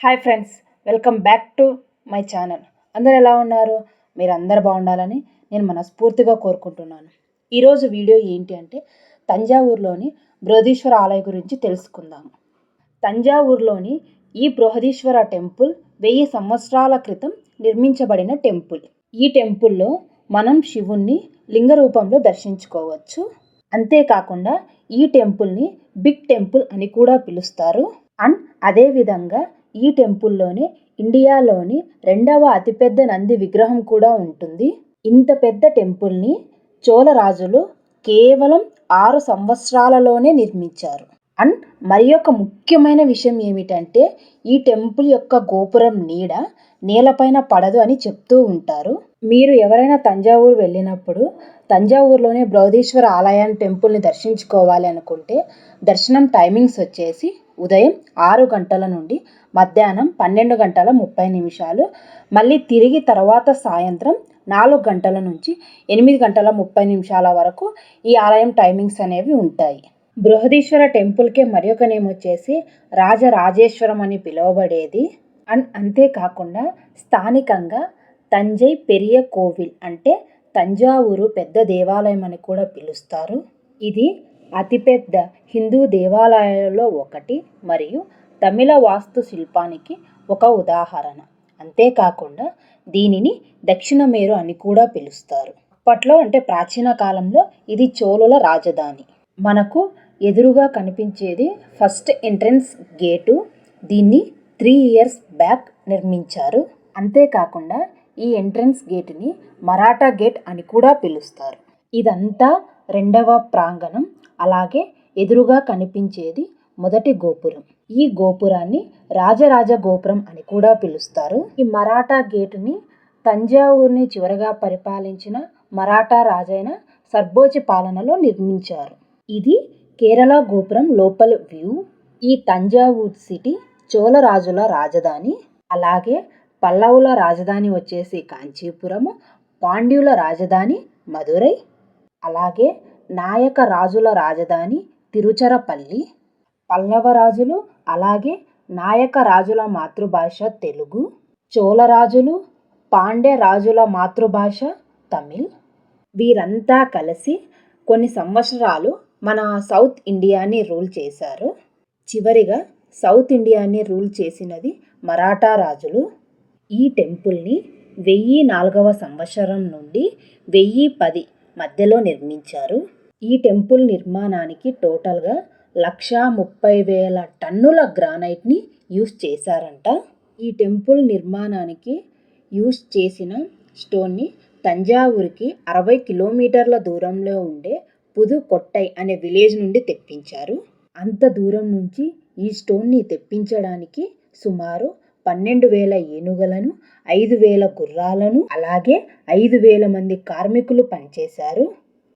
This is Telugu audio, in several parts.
Hi friends, welcome back to my channel. అందరు ఎలా ఉన్నారు? మీరు అందరు బాగుండాలని నేను మనస్ఫూర్తిగా కోరుకుంటున్నాను. ఈరోజు వీడియో ఏంటి అంటే తంజావూరులోని బృహదీశ్వర ఆలయం గురించి తెలుసుకుందాము. తంజావూరులోని ఈ బృహదీశ్వర టెంపుల్ 1000 సంవత్సరాల క్రితం నిర్మించబడిన టెంపుల్. ఈ టెంపుల్లో మనం శివుణ్ణి లింగ రూపంలో దర్శించుకోవచ్చు. అంతేకాకుండా ఈ టెంపుల్ని బిగ్ టెంపుల్ అని కూడా పిలుస్తారు. అండ్ అదేవిధంగా ఈ టెంపుల్లోనే ఇండియాలోని 2వ అతిపెద్ద నంది విగ్రహం కూడా ఉంటుంది. ఇంత పెద్ద టెంపుల్ని చోళ రాజులు కేవలం 6 సంవత్సరాలలోనే నిర్మించారు. అండ్ మరి ఒక ముఖ్యమైన విషయం ఏమిటంటే ఈ టెంపుల్ యొక్క గోపురం నీడ నేలపైన పడదు అని చెప్తూ ఉంటారు. మీరు ఎవరైనా తంజావూరు వెళ్ళినప్పుడు తంజావూరులోనే బృహదీశ్వర ఆలయాన్ని టెంపుల్ని దర్శించుకోవాలి అనుకుంటే దర్శనం టైమింగ్స్ వచ్చేసి ఉదయం 6 గంటల నుండి మధ్యాహ్నం 12:30, మళ్ళీ తిరిగి తర్వాత సాయంత్రం 4 గంటల నుంచి 8:30 వరకు ఈ ఆలయం టైమింగ్స్ అనేవి ఉంటాయి. బృహదీశ్వర టెంపుల్కే మరి ఒక నేమ్ వచ్చేసి రాజరాజేశ్వరం అని పిలువబడేది. అండ్ అంతేకాకుండా స్థానికంగా తంజై పెరియ కోవిల్ అంటే తంజావూరు పెద్ద దేవాలయం అని కూడా పిలుస్తారు. ఇది అతిపెద్ద హిందూ దేవాలయాలలో ఒకటి మరియు తమిళ వాస్తు శిల్పానికి ఒక ఉదాహరణ. అంతేకాకుండా దీనిని దక్షిణ మేరు అని కూడా పిలుస్తారు. అప్పట్లో అంటే ప్రాచీన కాలంలో ఇది చోళుల రాజధాని. మనకు ఎదురుగా కనిపించేది ఫస్ట్ ఎంట్రన్స్ గేటు. దీన్ని 3 years బ్యాక్ నిర్మించారు. అంతేకాకుండా ఈ ఎంట్రన్స్ గేటుని మరాఠా గేట్ అని కూడా పిలుస్తారు. ఇదంతా 2వ ప్రాంగణం. అలాగే ఎదురుగా కనిపించేది మొదటి గోపురం. ఈ గోపురాన్ని రాజరాజ గోపురం అని కూడా పిలుస్తారు. ఈ మరాఠా గేటుని తంజావూరుని చివరగా పరిపాలించిన మరాఠా రాజైన సర్బోజి పాలనలో నిర్మించారు. ఇది కేరళ గోపురం లోపల వ్యూ. ఈ తంజావూరు సిటీ చోళ రాజుల రాజధాని. అలాగే పల్లవుల రాజధాని వచ్చేసి కాంచీపురము, పాండ్యుల రాజధాని మదురై, అలాగే నాయక రాజుల రాజధాని తిరుచరపల్లి. పల్లవ రాజులు అలాగే నాయక రాజుల మాతృభాష తెలుగు, చోళ రాజులు పాండ్య రాజుల మాతృభాష తమిళ్. వీరంతా కలిసి కొన్ని సంవత్సరాలు మన సౌత్ ఇండియాని రూల్ చేశారు. చివరిగా సౌత్ ఇండియాని రూల్ చేసినది మరాఠా రాజులు. ఈ టెంపుల్ని 1004వ సంవత్సరం నుండి 1010 మధ్యలో నిర్మించారు. ఈ టెంపుల్ నిర్మాణానికి టోటల్గా 130,000 టన్నుల గ్రానైట్ని యూస్ చేశారంట. ఈ టెంపుల్ నిర్మాణానికి యూస్ చేసిన స్టోన్ని తంజావూరుకి 60 కిలోమీటర్ల దూరంలో ఉండే పుదుకొట్టై అనే విలేజ్ నుండి తెప్పించారు. అంత దూరం నుంచి ఈ స్టోన్ని తెప్పించడానికి సుమారు 12,000 ఏనుగులను, 5,000 గుర్రాలను, అలాగే 5,000 మంది కార్మికులు పనిచేశారు.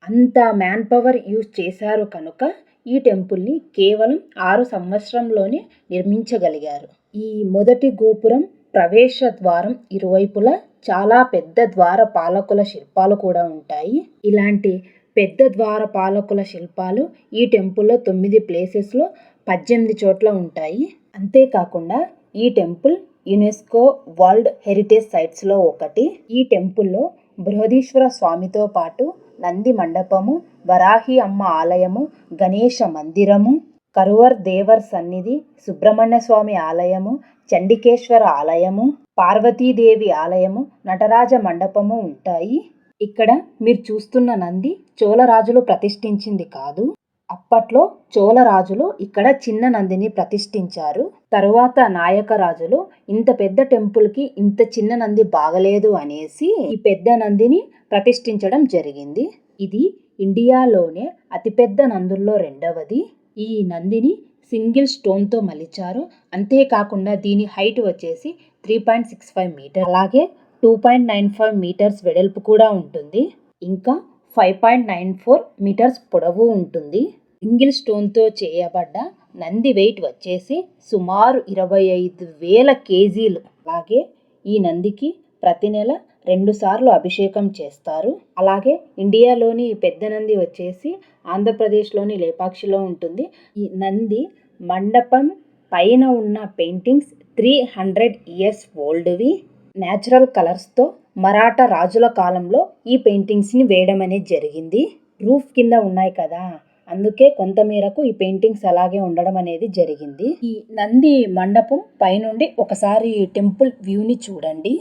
అంత మ్యాన్ పవర్ యూజ్ చేశారు కనుక ఈ టెంపుల్ని కేవలం 6 సంవత్సరంలోనే నిర్మించగలిగారు. ఈ మొదటి గోపురం ప్రవేశ ద్వారం ఇరువైపులా చాలా పెద్ద ద్వార పాలకుల శిల్పాలు కూడా ఉంటాయి. ఇలాంటి పెద్ద ద్వార పాలకుల శిల్పాలు ఈ టెంపుల్లో 9 ప్లేసెస్లో 18 చోట్ల ఉంటాయి. అంతేకాకుండా ఈ టెంపుల్ యునెస్కో వరల్డ్ హెరిటేజ్ సైట్స్లో ఒకటి. ఈ టెంపుల్లో బృహదీశ్వర స్వామితో పాటు నంది మండపము, వరాహి అమ్మ ఆలయము, గణేష మందిరము, కరువర్ దేవర్ సన్నిధి, సుబ్రహ్మణ్య స్వామి ఆలయము, చండికేశ్వర ఆలయము, పార్వతీదేవి ఆలయము, నటరాజ మండపము ఉంటాయి. ఇక్కడ మీరు చూస్తున్న నంది చోళ రాజులు ప్రతిష్ఠించింది కాదు. అప్పట్లో చోళ రాజులు ఇక్కడ చిన్న నందిని ప్రతిష్ఠించారు. తరువాత నాయక రాజులు ఇంత పెద్ద టెంపుల్కి ఇంత చిన్న నంది బాగలేదు అనేసి ఈ పెద్ద నందిని ప్రతిష్ఠించడం జరిగింది. ఇది ఇండియాలోనే అతిపెద్ద నందుల్లో 2వది. ఈ నందిని సింగిల్ స్టోన్తో మలిచారు. అంతేకాకుండా దీని హైట్ వచ్చేసి 3.65 మీటర్, అలాగే 2.95 మీటర్స్ వెడల్పు కూడా ఉంటుంది. ఇంకా 5.94 మీటర్స్ పొడవు ఉంటుంది. సింగిల్ స్టోన్తో చేయబడ్డ నంది వెయిట్ వచ్చేసి సుమారు 25,000 కేజీలు. అలాగే ఈ నందికి ప్రతి నెల 2 సార్లు అభిషేకం చేస్తారు. అలాగే ఇండియాలోని పెద్ద నంది వచ్చేసి ఆంధ్రప్రదేశ్లోని లేపాక్షిలో ఉంటుంది. ఈ నంది మండపం పైన ఉన్న పెయింటింగ్స్ 300 ఇయర్స్ ఓల్డ్వి, న్యాచురల్ కలర్స్తో మరాఠా రాజుల కాలంలో ఈ పెయింటింగ్స్ని వేయడం అనేది జరిగింది. రూఫ్ కింద ఉన్నాయి కదా, అందుకే కొంతమేరకు ఈ పెయింటింగ్స్ అలాగే ఉండడం అనేది జరిగింది. ఈ నంది మండపం పైనుండి ఒకసారి టెంపుల్ వ్యూని చూడండి.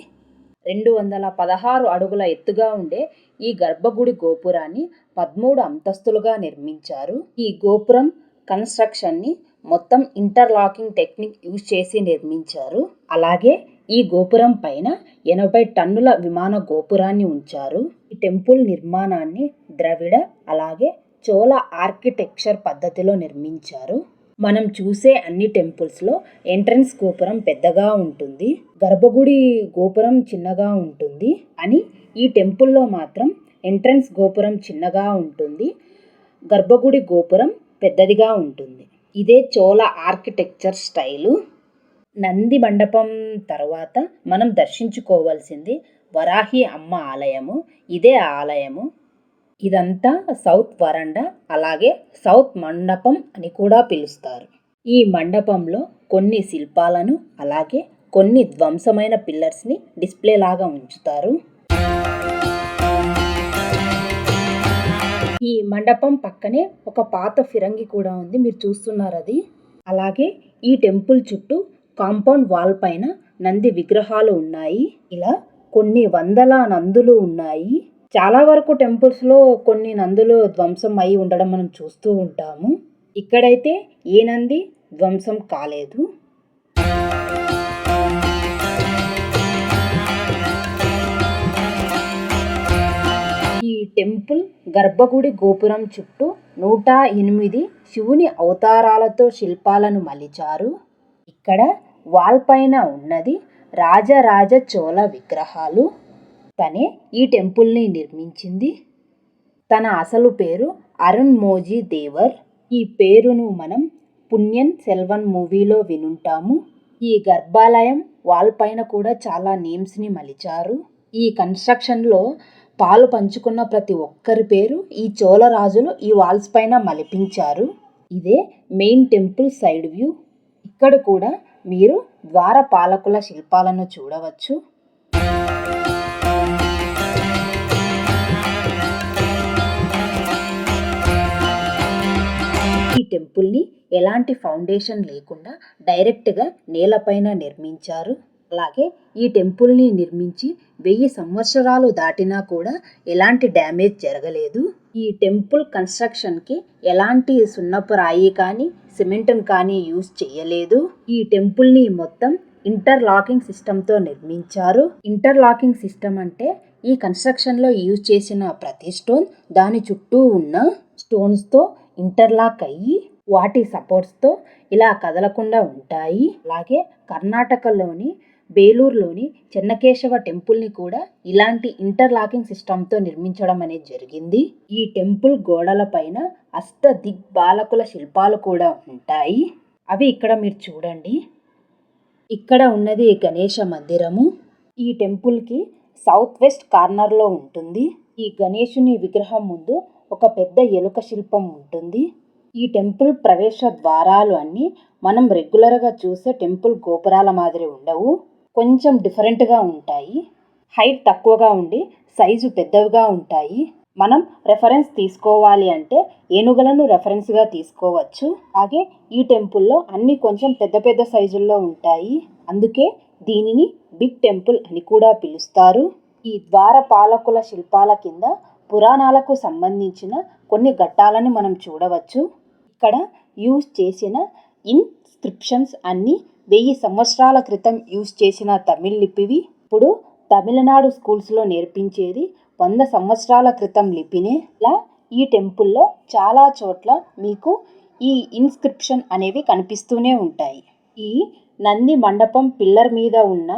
216 అడుగుల ఎత్తుగా ఉండే ఈ గర్భగుడి గోపురాన్ని 13 అంతస్తులుగా నిర్మించారు. ఈ గోపురం కన్స్ట్రక్షన్ని మొత్తం ఇంటర్లాకింగ్ టెక్నిక్ యూజ్ చేసి నిర్మించారు. అలాగే ఈ గోపురం పైన 80 టన్నుల విమాన గోపురాన్ని ఉంచారు. ఈ టెంపుల్ నిర్మాణాన్ని ద్రవిడ అలాగే చోళ ఆర్కిటెక్చర్ పద్ధతిలో నిర్మించారు. మనం చూసే అన్ని టెంపుల్స్లో ఎంట్రన్స్ గోపురం పెద్దగా ఉంటుంది, గర్భగుడి గోపురం చిన్నగా ఉంటుంది. అని ఈ టెంపుల్లో మాత్రం ఎంట్రన్స్ గోపురం చిన్నగా ఉంటుంది, గర్భగుడి గోపురం పెద్దదిగా ఉంటుంది. ఇదే చోళ ఆర్కిటెక్చర్ స్టైలు. నంది మండపం తర్వాత మనం దర్శించుకోవాల్సింది వరాహి అమ్మ ఆలయము. ఇదే ఆలయము. ఇదంతా సౌత్ వరండా అలాగే సౌత్ మండపం అని కూడా పిలుస్తారు. ఈ మండపంలో కొన్ని శిల్పాలను అలాగే కొన్ని ధ్వంసమైన పిల్లర్స్ని డిస్ప్లే లాగా ఉంచుతారు. ఈ మండపం పక్కనే ఒక పాత ఫిరంగి కూడా ఉంది, మీరు చూస్తున్నారు అది. అలాగే ఈ టెంపుల్ చుట్టూ కాంపౌండ్ వాల్ పైన నంది విగ్రహాలు ఉన్నాయి. ఇలా కొన్ని వందల నందులు ఉన్నాయి. చాలా వరకు టెంపుల్స్లో కొన్ని నందులు ధ్వంసం అయి ఉండడం మనం చూస్తూ ఉంటాము. ఇక్కడైతే ఏ నంది ధ్వంసం కాలేదు. ఈ టెంపుల్ గర్భగుడి గోపురం చుట్టూ 108 శివుని అవతారాలతో శిల్పాలను మలిచారు. ఇక్కడ వాల్ పైన ఉన్నది రాజరాజ చోళ విగ్రహాలు. తనే ఈ టెంపుల్ని నిర్మించింది. తన అసలు పేరు అరుణ్ మోజీ దేవర్. ఈ పేరును మనం పుణ్యన్ సెల్వన్ మూవీలో వినుంటాము. ఈ గర్భాలయం వాల్ పైన కూడా చాలా నేమ్స్ని మలిచారు. ఈ కన్స్ట్రక్షన్లో పాలు పంచుకున్న ప్రతి ఒక్కరి పేరు ఈ చోళ రాజులు ఈ వాల్స్ పైన మలిపించారు. ఇదే మెయిన్ టెంపుల్ సైడ్ వ్యూ. ఇక్కడ కూడా మీరు ద్వారపాలకుల శిల్పాలను చూడవచ్చు. ఈ టెంపుల్ని ఎలాంటి ఫౌండేషన్ లేకుండా డైరెక్ట్గా నేలపైన నిర్మించారు. అలాగే ఈ టెంపుల్ని నిర్మించి 1000 సంవత్సరాలు దాటినా కూడా ఎలాంటి డ్యామేజ్ జరగలేదు. ఈ టెంపుల్ కన్స్ట్రక్షన్కి ఎలాంటి సున్నపు రాయి కానీ సిమెంట్ని కానీ యూజ్ చేయలేదు. ఈ టెంపుల్ని మొత్తం ఇంటర్లాకింగ్ సిస్టంతో నిర్మించారు. ఇంటర్లాకింగ్ సిస్టమ్ అంటే ఈ కన్స్ట్రక్షన్లో యూజ్ చేసిన ప్రతి స్టోన్ దాని చుట్టూ ఉన్న స్టోన్స్తో ఇంటర్లాక్ అయ్యి వాటి సపోర్ట్స్తో ఇలా కదలకుండా ఉంటాయి. అలాగే కర్ణాటకలోని బేలూరులోని చెన్నకేశవ టెంపుల్ని కూడా ఇలాంటి ఇంటర్లాకింగ్ సిస్టంతో నిర్మించడం అనేది జరిగింది. ఈ టెంపుల్ గోడల పైన అష్ట దిగ్బాలకుల శిల్పాలు కూడా ఉంటాయి. అవి ఇక్కడ మీరు చూడండి. ఇక్కడ ఉన్నది గణేష మందిరము. ఈ టెంపుల్కి సౌత్ వెస్ట్ కార్నర్లో ఉంటుంది. ఈ గణేశుని విగ్రహం ముందు ఒక పెద్ద ఎలుక శిల్పం ఉంటుంది. ఈ టెంపుల్ ప్రవేశ ద్వారాలు అన్నీ మనం రెగ్యులర్గా చూసే టెంపుల్ గోపురాల మాదిరి ఉండవు, కొంచెం డిఫరెంట్గా ఉంటాయి. హైట్ తక్కువగా ఉండి సైజు పెద్దవిగా ఉంటాయి. మనం రెఫరెన్స్ తీసుకోవాలి అంటే ఏనుగులను రెఫరెన్స్గా తీసుకోవచ్చు. అలాగే ఈ టెంపుల్లో అన్నీ కొంచెం పెద్ద పెద్ద సైజుల్లో ఉంటాయి, అందుకే దీనిని బిగ్ టెంపుల్ అని కూడా పిలుస్తారు. ఈ ద్వారపాలకుల శిల్పాల కింద పురాణాలకు సంబంధించిన కొన్ని ఘట్టాలను మనం చూడవచ్చు. ఇక్కడ యూజ్ చేసిన ఇన్స్క్రిప్షన్స్ అన్నీ 1000 సంవత్సరాల క్రితం యూజ్ చేసిన తమిళ్ లిపివి. ఇప్పుడు తమిళనాడు స్కూల్స్లో నేర్పించేది 100 సంవత్సరాల క్రితం లిపినే. ఇలా ఈ టెంపుల్లో చాలా చోట్ల మీకు ఈ ఇన్స్క్రిప్షన్ అనేవి కనిపిస్తూనే ఉంటాయి. ఈ నంది మండపం పిల్లర్ మీద ఉన్న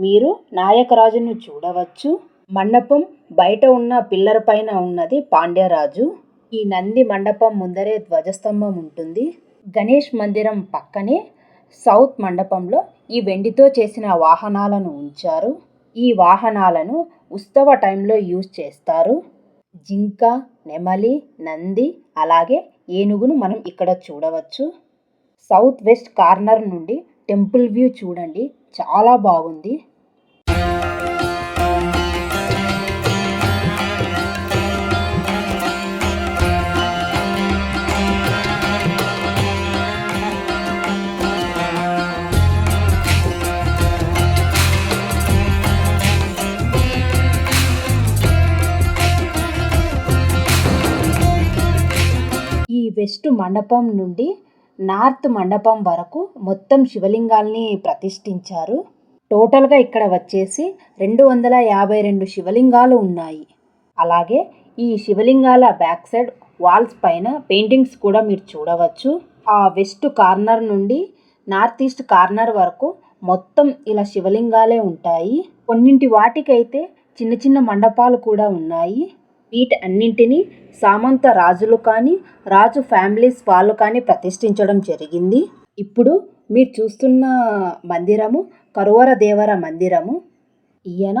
మీరు నాయకరాజును చూడవచ్చు. మండపం బయట ఉన్న పిల్లర్ పైన ఉన్నది పాండ్యరాజు. ఈ నంది మండపం ముందరే ధ్వజస్తంభం ఉంటుంది. గణేష్ మందిరం పక్కనే సౌత్ మండపంలో ఈ వెండితో చేసిన వాహనాలను ఉంచారు. ఈ వాహనాలను ఉత్సవ టైంలో యూజ్ చేస్తారు. జింక, నెమలి, నంది అలాగే ఏనుగును మనం ఇక్కడ చూడవచ్చు. సౌత్ వెస్ట్ కార్నర్ నుండి టెంపుల్ వ్యూ చూడండి, చాలా బాగుంది. ఈ వెస్ట్ మండపం నుండి నార్త్ మండపం వరకు మొత్తం శివలింగాల్ని ప్రతిష్ఠించారు. టోటల్గా ఇక్కడ వచ్చేసి 252 శివలింగాలు ఉన్నాయి. అలాగే ఈ శివలింగాల బ్యాక్ సైడ్ వాల్స్ పైన పెయింటింగ్స్ కూడా మీరు చూడవచ్చు. ఆ వెస్ట్ కార్నర్ నుండి నార్త్ ఈస్ట్ కార్నర్ వరకు మొత్తం ఇలా శివలింగాలే ఉంటాయి. కొన్నింటి వాటికైతే చిన్న చిన్న మండపాలు కూడా ఉన్నాయి. వీటి అన్నింటినీ సామంత రాజులు కానీ రాజు ఫ్యామిలీస్ వాళ్ళు కానీ ప్రతిష్ఠించడం జరిగింది. ఇప్పుడు మీరు చూస్తున్న మందిరము కరువర దేవర మందిరము. ఈయన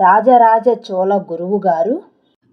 రాజరాజ చోళ గురువు గారు.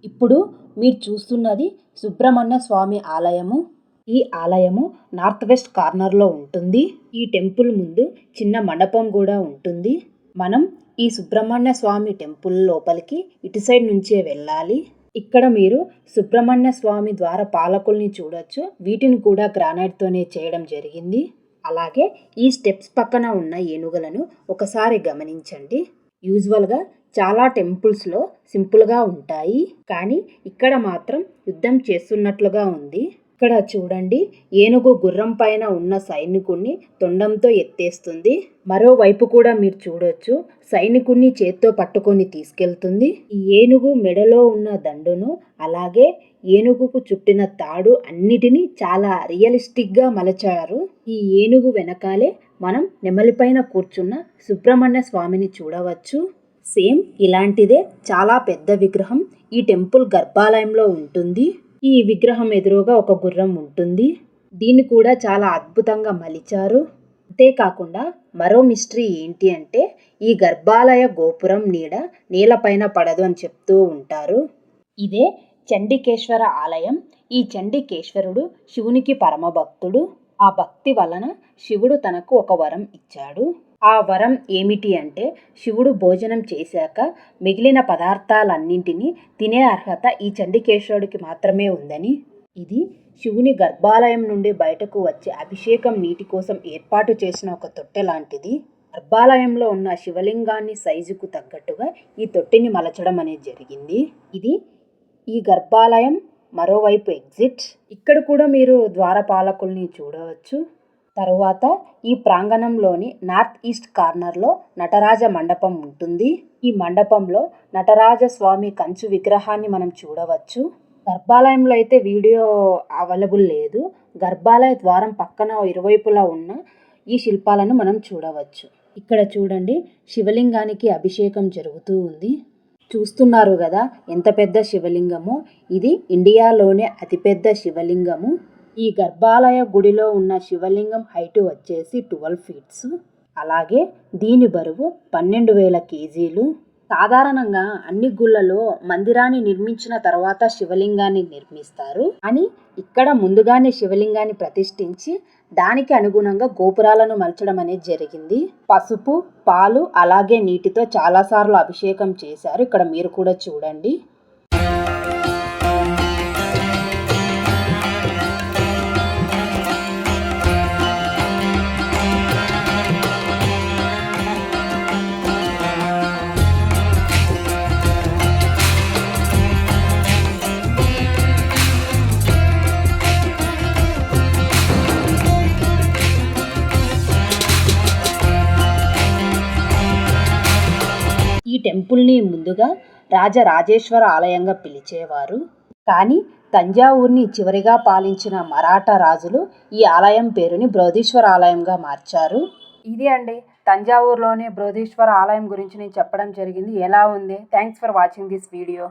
ఇప్పుడు మీరు చూస్తున్నది సుబ్రహ్మణ్య స్వామి ఆలయము. ఈ ఆలయము నార్త్ వెస్ట్ కార్నర్లో ఉంటుంది. ఈ టెంపుల్ ముందు చిన్న మండపం కూడా ఉంటుంది. మనం ఈ సుబ్రహ్మణ్య స్వామి టెంపుల్ లోపలికి ఇటు సైడ్ నుంచే వెళ్ళాలి. ఇక్కడ మీరు సుబ్రహ్మణ్య స్వామి ద్వార పాలకుల్ని చూడొచ్చు. వీటిని కూడా గ్రానైట్తోనే చేయడం జరిగింది. అలాగే ఈ స్టెప్స్ పక్కన ఉన్న ఏనుగులను ఒకసారి గమనించండి. యూజువల్గా చాలా టెంపుల్స్లో సింపుల్గా ఉంటాయి, కానీ ఇక్కడ మాత్రం యుద్ధం చేస్తున్నట్లుగా ఉంది. ఇక్కడ చూడండి, ఏనుగు గుర్రం పైన ఉన్న సైనికుణ్ణి తొండంతో ఎత్తేస్తుంది. మరోవైపు కూడా మీరు చూడొచ్చు, సైనికుణ్ణి చేత్తో పట్టుకొని తీసుకెళ్తుంది. ఈ ఏనుగు మెడలో ఉన్న దండును అలాగే ఏనుగుకు చుట్టిన తాడు అన్నిటినీ చాలా రియలిస్టిక్గా మలచారు. ఈ ఏనుగు వెనకాలే మనం నెమలిపైన కూర్చున్న సుబ్రహ్మణ్య స్వామిని చూడవచ్చు. సేమ్ ఇలాంటిదే చాలా పెద్ద విగ్రహం ఈ టెంపుల్ గర్భాలయంలో ఉంటుంది. ఈ విగ్రహం ఎదురుగా ఒక గుర్రం ఉంటుంది. దీన్ని కూడా చాలా అద్భుతంగా మలిచారు. అంతేకాకుండా మరో మిస్టరీ ఏంటి అంటే, ఈ గర్భాలయ గోపురం నీడ నేలపైన పడదు అని చెప్తూ ఉంటారు. ఇదే చండికేశ్వర ఆలయం. ఈ చండికేశ్వరుడు శివునికి పరమభక్తుడు. ఆ భక్తి వలన శివుడు తనకు ఒక వరం ఇచ్చాడు. ఆ వరం ఏమిటి అంటే, శివుడు భోజనం చేశాక మిగిలిన పదార్థాలన్నింటినీ తినే అర్హత ఈ చండికేశ్వరుడికి మాత్రమే ఉందని. ఇది శివుని గర్భాలయం నుండి బయటకు వచ్చే అభిషేకం నీటి కోసం ఏర్పాటు చేసిన ఒక తొట్టె లాంటిది. గర్భాలయంలో ఉన్న శివలింగాన్ని సైజుకు తగ్గట్టుగా ఈ తొట్టిని మలచడం అనేది జరిగింది. ఇది ఈ గర్భాలయం మరోవైపు ఎగ్జిట్. ఇక్కడ కూడా మీరు ద్వారపాలకుల్ని చూడవచ్చు. తరువాత ఈ ప్రాంగణంలోని నార్త్ ఈస్ట్ కార్నర్లో నటరాజ మండపం ఉంటుంది. ఈ మండపంలో నటరాజ స్వామి కంచు విగ్రహాన్ని మనం చూడవచ్చు. గర్భాలయంలో అయితే వీడియో అవైలబుల్ లేదు. గర్భాలయ ద్వారం పక్కన ఇరువైపులా ఉన్న ఈ శిల్పాలను మనం చూడవచ్చు. ఇక్కడ చూడండి, శివలింగానికి అభిషేకం జరుగుతూ ఉంది. చూస్తున్నారు కదా ఎంత పెద్ద శివలింగమో. ఇది ఇండియాలోనే అతిపెద్ద శివలింగము. ఈ గర్భాలయ గుడిలో ఉన్న శివలింగం హైట్ వచ్చేసి 12 ఫీట్స్. అలాగే దీని బరువు 12,000 కేజీలు. సాధారణంగా అన్ని గుళ్ళలో మందిరాన్ని నిర్మించిన తర్వాత శివలింగాన్ని నిర్మిస్తారు, అని ఇక్కడ ముందుగానే శివలింగాన్ని ప్రతిష్ఠించి దానికి అనుగుణంగా గోపురాలను మలచడం అనేది జరిగింది. పసుపు, పాలు అలాగే నీటితో చాలాసార్లు అభిషేకం చేశారు. ఇక్కడ మీరు కూడా చూడండి. ఈ టెంపుల్ని ముందుగా రాజరాజేశ్వర ఆలయంగా పిలిచేవారు. కానీ తంజావూర్ని చివరిగా పాలించిన మరాఠా రాజులు ఈ ఆలయం పేరుని బృహదీశ్వర ఆలయంగా మార్చారు. ఇది అండి తంజావూరులోని బృహదీశ్వర ఆలయం గురించి నేను చెప్పడం జరిగింది. ఎలా ఉంది? Thanks for watching this video.